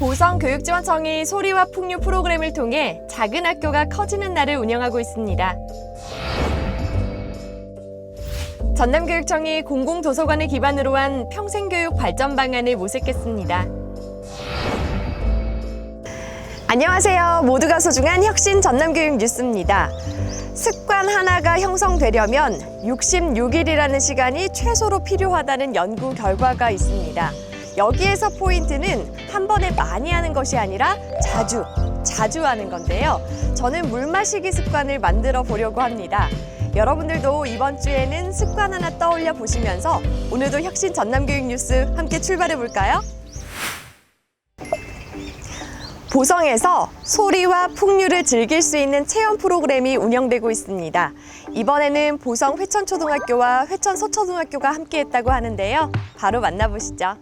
보성교육지원청이 소리와 풍류 프로그램을 통해 작은 학교가 커지는 날을 운영하고 있습니다. 전남교육청이 공공도서관을 기반으로 한 평생교육 발전 방안을 모색했습니다. 안녕하세요. 모두가 소중한 혁신 전남교육 뉴스입니다. 습관 하나가 형성되려면 66일이라는 시간이 최소로 필요하다는 연구 결과가 있습니다. 여기에서 포인트는 한 번에 많이 하는 것이 아니라 자주 하는 건데요. 저는 물 마시기 습관을 만들어 보려고 합니다. 여러분들도 이번 주에는 습관 하나 떠올려 보시면서 오늘도 혁신 전남교육 뉴스 함께 출발해 볼까요? 보성에서 소리와 풍류를 즐길 수 있는 체험 프로그램이 운영되고 있습니다. 이번에는 보성 회천초등학교와 회천서초등학교가 함께했다고 하는데요. 바로 만나보시죠.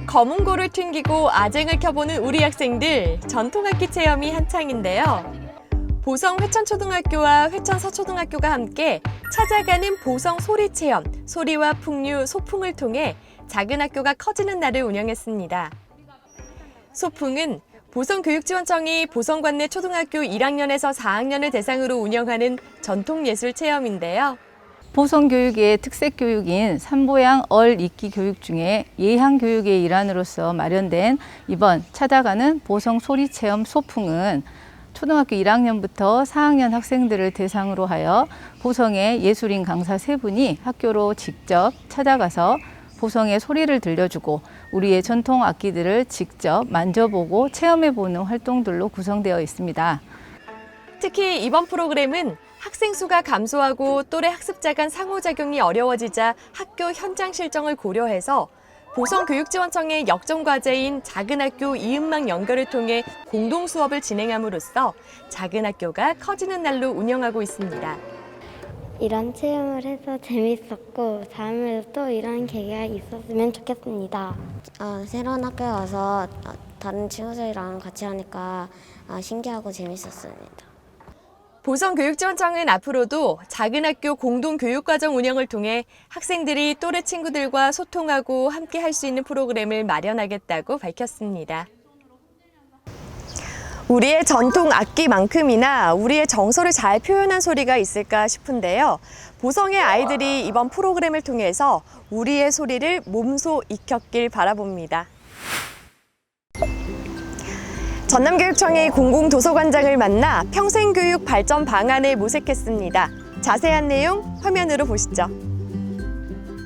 검은고를 튕기고 아쟁을 켜보는 우리 학생들, 전통악기 체험이 한창인데요. 보성 회천초등학교와 회천서초등학교가 함께 찾아가는 보성 소리 체험, 소리와 풍류, 소풍을 통해 작은 학교가 커지는 날을 운영했습니다. 소풍은 보성교육지원청이 보성관내 초등학교 1학년에서 4학년을 대상으로 운영하는 전통예술 체험인데요. 보성교육의 특색교육인 삼보양 얼익기 교육 중에 예향교육의 일환으로서 마련된 이번 찾아가는 보성소리체험 소풍은 초등학교 1학년부터 4학년 학생들을 대상으로 하여 보성의 예술인 강사 3분이 학교로 직접 찾아가서 보성의 소리를 들려주고 우리의 전통 악기들을 직접 만져보고 체험해보는 활동들로 구성되어 있습니다. 특히 이번 프로그램은 학생 수가 감소하고 또래 학습자 간 상호작용이 어려워지자 학교 현장 실정을 고려해서 보성교육지원청의 역점과제인 작은 학교 이음막 연결을 통해 공동 수업을 진행함으로써 작은 학교가 커지는 날로 운영하고 있습니다. 이런 체험을 해서 재밌었고 다음에도 또 이런 계기가 있었으면 좋겠습니다. 새로운 학교에 와서 다른 친구들이랑 같이 하니까 신기하고 재밌었습니다. 보성교육지원청은 앞으로도 작은 학교 공동교육과정 운영을 통해 학생들이 또래 친구들과 소통하고 함께 할 수 있는 프로그램을 마련하겠다고 밝혔습니다. 우리의 전통 악기만큼이나 우리의 정서를 잘 표현한 소리가 있을까 싶은데요. 보성의 아이들이 이번 프로그램을 통해서 우리의 소리를 몸소 익혔길 바라봅니다. 전남교육청이 공공도서관장을 만나 평생교육 발전 방안을 모색했습니다. 자세한 내용 화면으로 보시죠.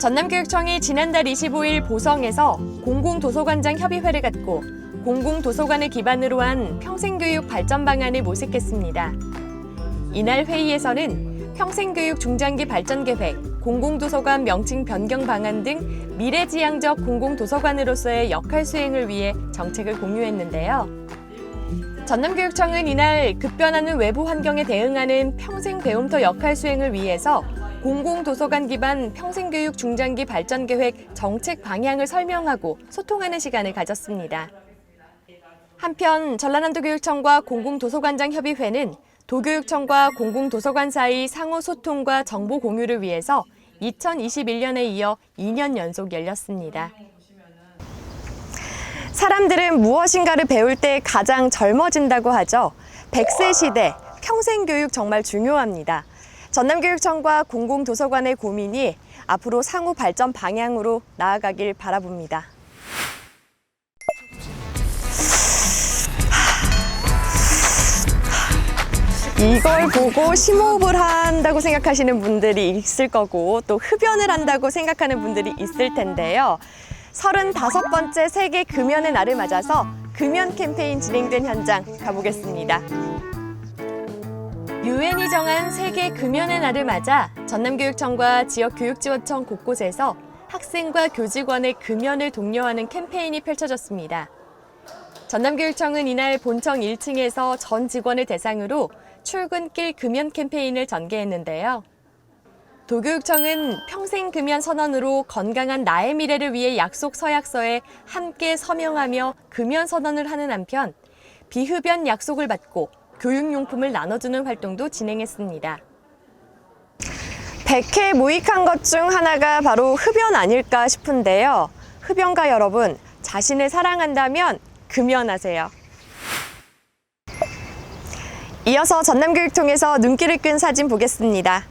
전남교육청이 지난달 25일 보성에서 공공도서관장 협의회를 갖고 공공도서관을 기반으로 한 평생교육 발전 방안을 모색했습니다. 이날 회의에서는 평생교육 중장기 발전 계획, 공공도서관 명칭 변경 방안 등 미래지향적 공공도서관으로서의 역할 수행을 위해 정책을 공유했는데요. 전남교육청은 이날 급변하는 외부 환경에 대응하는 평생 배움터 역할 수행을 위해서 공공도서관 기반 평생교육 중장기 발전 계획 정책 방향을 설명하고 소통하는 시간을 가졌습니다. 한편 전라남도교육청과 공공도서관장 협의회는 도교육청과 공공도서관 사이 상호 소통과 정보 공유를 위해서 2021년에 이어 2년 연속 열렸습니다. 사람들은 무엇인가를 배울 때 가장 젊어진다고 하죠. 100세 시대, 평생교육 정말 중요합니다. 전남교육청과 공공도서관의 고민이 앞으로 상호 발전 방향으로 나아가길 바라봅니다. 이걸 보고 심호흡을 한다고 생각하시는 분들이 있을 거고 또 흡연을 한다고 생각하는 분들이 있을 텐데요. 35번째 세계 금연의 날을 맞아서 금연 캠페인 진행된 현장 가보겠습니다. 유엔이 정한 세계 금연의 날을 맞아 전남교육청과 지역교육지원청 곳곳에서 학생과 교직원의 금연을 독려하는 캠페인이 펼쳐졌습니다. 전남교육청은 이날 본청 1층에서 전 직원을 대상으로 출근길 금연 캠페인을 전개했는데요. 도교육청은 평생 금연 선언으로 건강한 나의 미래를 위해 약속 서약서에 함께 서명하며 금연 선언을 하는 한편 비흡연 약속을 받고 교육용품을 나눠주는 활동도 진행했습니다. 100회 모익한 것 중 하나가 바로 흡연 아닐까 싶은데요. 흡연가 여러분, 자신을 사랑한다면 금연하세요. 이어서 전남교육청에서 눈길을 끈 사진 보겠습니다.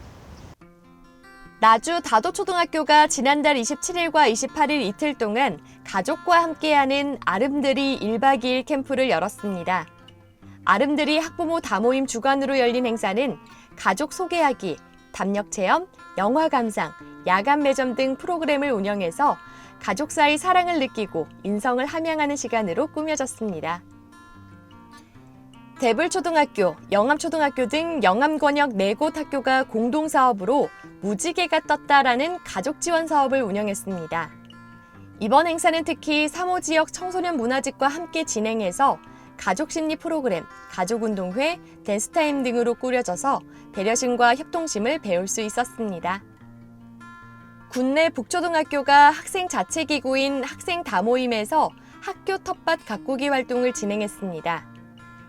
나주 다도초등학교가 지난달 27일과 28일 이틀 동안 가족과 함께하는 아름드리 1박 2일 캠프를 열었습니다. 아름드리 학부모 다모임 주관으로 열린 행사는 가족 소개하기, 담력 체험, 영화 감상, 야간 매점 등 프로그램을 운영해서 가족 사이 사랑을 느끼고 인성을 함양하는 시간으로 꾸며졌습니다. 대불초등학교, 영암초등학교 등 영암권역 4곳 학교가 공동사업으로 무지개가 떴다라는 가족 지원 사업을 운영했습니다. 이번 행사는 특히 3호 지역 청소년 문화직과 함께 진행해서 가족 심리 프로그램, 가족운동회, 댄스타임 등으로 꾸려져서 배려심과 협동심을 배울 수 있었습니다. 군내 북초등학교가 학생 자체 기구인 학생 다모임에서 학교 텃밭 가꾸기 활동을 진행했습니다.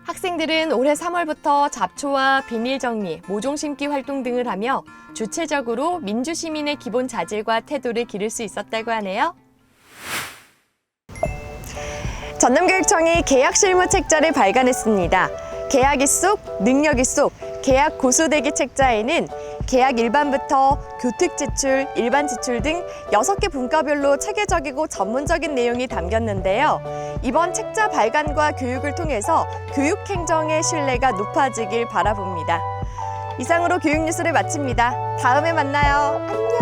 학생들은 올해 3월부터 잡초와 비닐 정리, 모종 심기 활동 등을 하며 주체적으로 민주시민의 기본 자질과 태도를 기를 수 있었다고 하네요. 전남교육청이 계약 실무 책자를 발간했습니다. 계약이 쏙, 능력이 쏙, 계약 고수대기 책자에는 계약 일반부터 교특 지출, 일반 지출 등 6개 분과별로 체계적이고 전문적인 내용이 담겼는데요. 이번 책자 발간과 교육을 통해서 교육행정의 신뢰가 높아지길 바라봅니다. 이상으로 교육뉴스를 마칩니다. 다음에 만나요. 안녕!